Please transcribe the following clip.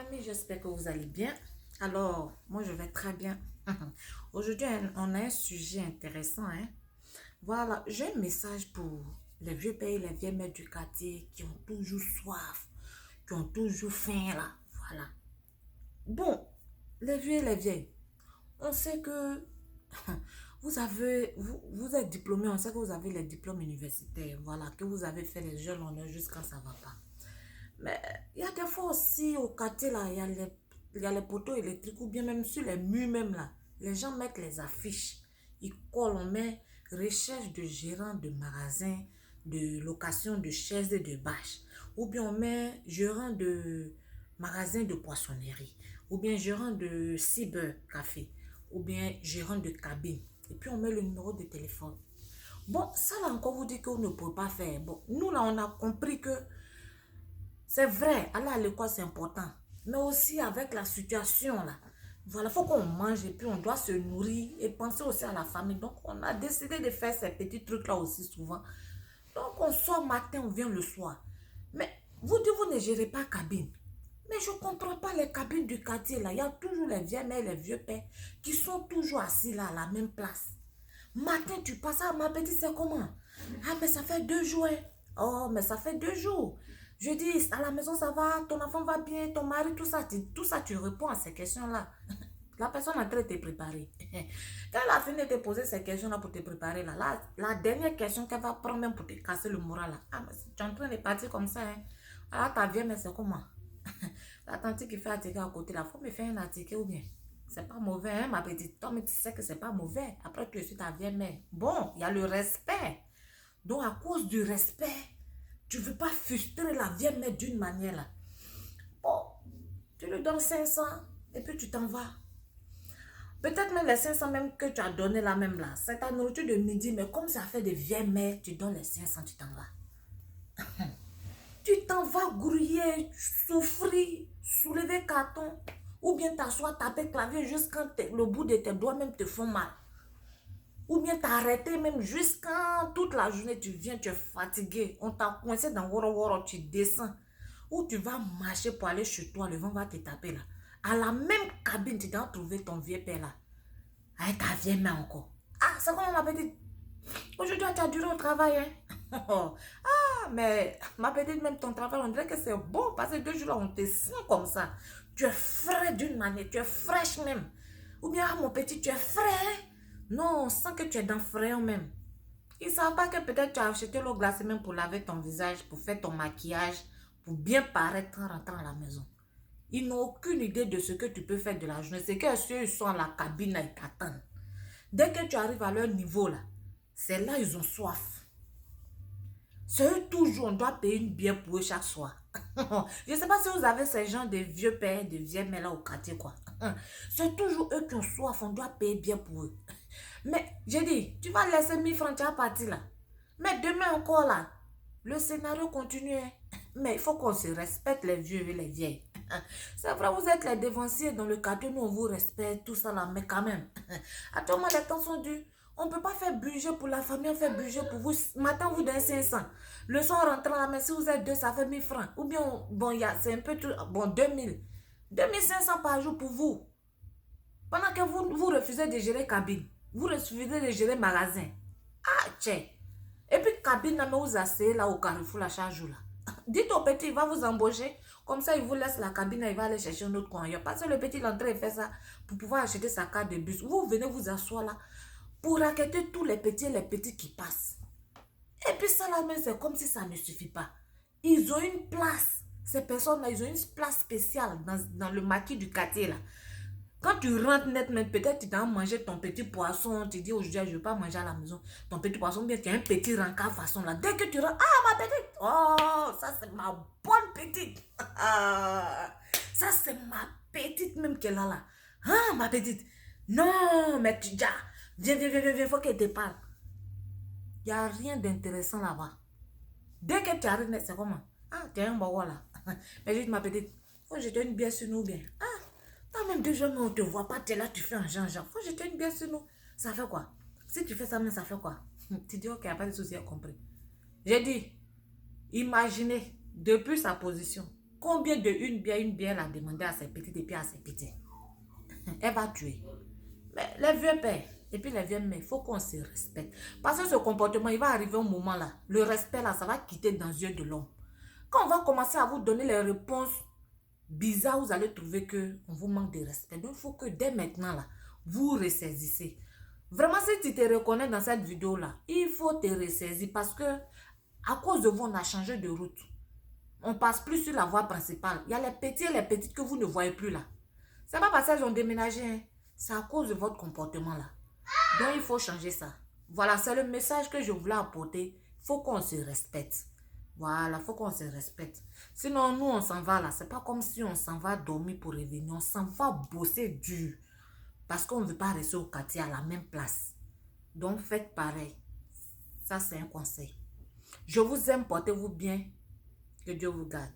Amis, j'espère que vous allez bien. Alors, moi, je vais très bien. Aujourd'hui, on a un sujet intéressant, hein. Voilà, j'ai un message pour les vieux pères et les vieilles mères du quartier qui ont toujours soif, qui ont toujours faim, là. Voilà. Bon, les vieux et les vieilles, on sait que vous êtes diplômés, on sait que vous avez les diplômes universitaires, voilà, que vous avez fait les jeunes honneurs jusqu'à ça va pas. Mais il y a des fois aussi au quartier là, il y a les poteaux électriques ou bien même sur les murs même là. Les gens mettent les affiches. Ils collent, on met recherche de gérant de magasin, de location de chaises et de bâches. Ou bien on met gérant de magasin de poissonnerie. Ou bien gérant de cybercafé. Ou bien gérant de cabine. Et puis on met le numéro de téléphone. Bon, ça là encore vous dit qu'on ne peut pas faire. Bon, nous là on a compris que c'est vrai, aller à l'école, c'est important. Mais aussi avec la situation là. Voilà, il faut qu'on mange et puis on doit se nourrir et penser aussi à la famille. Donc, on a décidé de faire ces petits trucs-là aussi souvent. Donc, on sort matin, on vient le soir. Mais vous dites, vous ne gérez pas cabine. Mais je ne comprends pas les cabines du quartier là. Il y a toujours les vieilles mères, les vieux pères qui sont toujours assis là à la même place. Matin, tu passes, ah, ma petite, c'est comment? Ah, mais ça fait 2 jours, hein. Oh, mais ça fait 2 jours. Je dis, à la maison, ça va, ton enfant va bien, ton mari, tout ça, tu réponds à ces questions-là. La personne est en train de te préparer. Quand elle a fini de te poser ces questions-là pour te préparer, là, la dernière question qu'elle va prendre même pour te casser le moral, là. Ah, mais tu es en train de partir comme ça, hein. Alors, ta vieille, mais c'est comment? La tante qui fait attiquer à côté, là, faut me faire un attiqué ou bien? C'est pas mauvais, hein, ma petite. Toi, mais tu sais que c'est pas mauvais. Après, tu es ta vieille mère. Bon, il y a le respect. Donc, à cause du respect, tu ne veux pas frustrer la vieille mère d'une manière là. Bon, tu lui donnes 500 et puis tu t'en vas. Peut-être même les 500 même que tu as donné là même là. C'est ta nourriture de midi, mais comme ça fait de vieilles mères, tu donnes les 500, tu t'en vas. Tu t'en vas grouiller, souffrir, soulever carton, ou bien t'asseoir, taper clavier jusqu'à le bout de tes doigts même te font mal. Ou bien t'arrêter même jusqu'à toute la journée, tu viens, tu es fatigué. On t'a coincé dans Woro Woro, tu descends. Ou tu vas marcher pour aller chez toi, le vent va te taper là. À la même cabine, tu dois trouver ton vieux père là. Avec ta vieille main encore. Ah, c'est quoi ma petite? Aujourd'hui, tu as duré au travail, hein? Ah, mais ma petite, même ton travail, on dirait que c'est bon. Parce que 2 jours là, on te sent comme ça. Tu es frais d'une manière, tu es fraîche même. Ou bien, ah, mon petit, tu es frais, hein? Non, on sent que tu es dans frais même. Ils ne savent pas que peut-être tu as acheté l'eau glacée même pour laver ton visage, pour faire ton maquillage, pour bien paraître en rentrant à la maison. Ils n'ont aucune idée de ce que tu peux faire de la journée. C'est que ceux sont à la cabine et t'attendent. Dès que tu arrives à leur niveau là, c'est là ils ont soif. C'est eux toujours, on doit payer une bière pour eux chaque soir. Je ne sais pas si vous avez ces gens de vieux pères, de vieilles mères là au quartier quoi. C'est toujours eux qui ont soif, on doit payer bien pour eux. Mais j'ai dit, tu vas laisser 1 000 francs, tu vas partir là. Mais demain encore là, le scénario continue, hein. Mais il faut qu'on se respecte les vieux et les vieilles. C'est vrai, vous êtes les dévanciers dans le quartier, nous on vous respecte, tout ça là, mais quand même. Actuellement, les temps sont durs. On ne peut pas faire budget pour la famille, on fait budget pour vous. Matin, vous donnez 500. Le soir, rentrant là, mais si vous êtes deux, ça fait 1 000 francs. Ou bien, bon, c'est un peu tout. Bon, 2 000. 2 500 par jour pour vous. Pendant que vous refusez de gérer cabine. Vous refusez de gérer magasin. Ah, tiens. Et puis, cabine, là, mais vous asseyez là au carrefour, là, chaque jour là. Dites au petit, il va vous embaucher. Comme ça, il vous laisse la cabine, il va aller chercher un autre coin. Parce que le petit, il est en train de faire ça pour pouvoir acheter sa carte de bus. Vous venez vous asseoir là pour raqueter tous les petits qui passent. Et puis ça là, c'est comme si ça ne suffit pas. Ils ont une place. Ces personnes-là, ils ont une place spéciale dans le maquis du quartier là. Quand tu rentres net, mais peut-être tu dois manger ton petit poisson, tu dis aujourd'hui je ne veux pas manger à la maison, ton petit poisson, bien tu as un petit rencard façon là. Dès que tu rentres, ah ma petite, oh ça c'est ma bonne petite. Ça c'est ma petite même qu'elle a là. Ah ma petite, non mais tu dis, viens, faut qu'elle te parle. Il n'y a rien d'intéressant là-bas. Dès que tu arrives, c'est comment? Ah, tu as un bawa là. Mais juste ma petite, faut que je te une bière sur nous bien. Ah, t'as même 2 jours, mais on ne te voit pas, tu es là, tu fais un genre. Faut que je te une bière sur nous. Ça fait quoi? Si tu fais ça, mais ça fait quoi? Tu dis, ok, il n'y a pas de souci, j'ai compris. J'ai dit, imaginez, depuis sa position, Combien de une bière l'a demandé à ses petites et puis à ses petits? Elle va tuer. Mais les vieux pères et puis les vieux mères, il faut qu'on se respecte. Parce que ce comportement, il va arriver un moment là. Le respect là, ça va quitter dans les yeux de l'homme. Quand on va commencer à vous donner les réponses bizarres, vous allez trouver qu'on vous manque de respect. Donc, il faut que dès maintenant là, vous ressaisissez. Vraiment, si tu te reconnais dans cette vidéo là, il faut te ressaisir parce que à cause de vous, on a changé de route. On passe plus sur la voie principale. Il y a les petits et les petites que vous ne voyez plus là. C'est pas parce qu'elles ont déménagé. Hein. C'est à cause de votre comportement là. Donc, il faut changer ça. Voilà, c'est le message que je voulais apporter. Il faut qu'on se respecte. Voilà, il faut qu'on se respecte. Sinon, nous, on s'en va là. C'est pas comme si on s'en va dormir pour revenir. On s'en va bosser dur. Parce qu'on ne veut pas rester au quartier à la même place. Donc, faites pareil. Ça, c'est un conseil. Je vous aime, portez-vous bien. Que Dieu vous garde.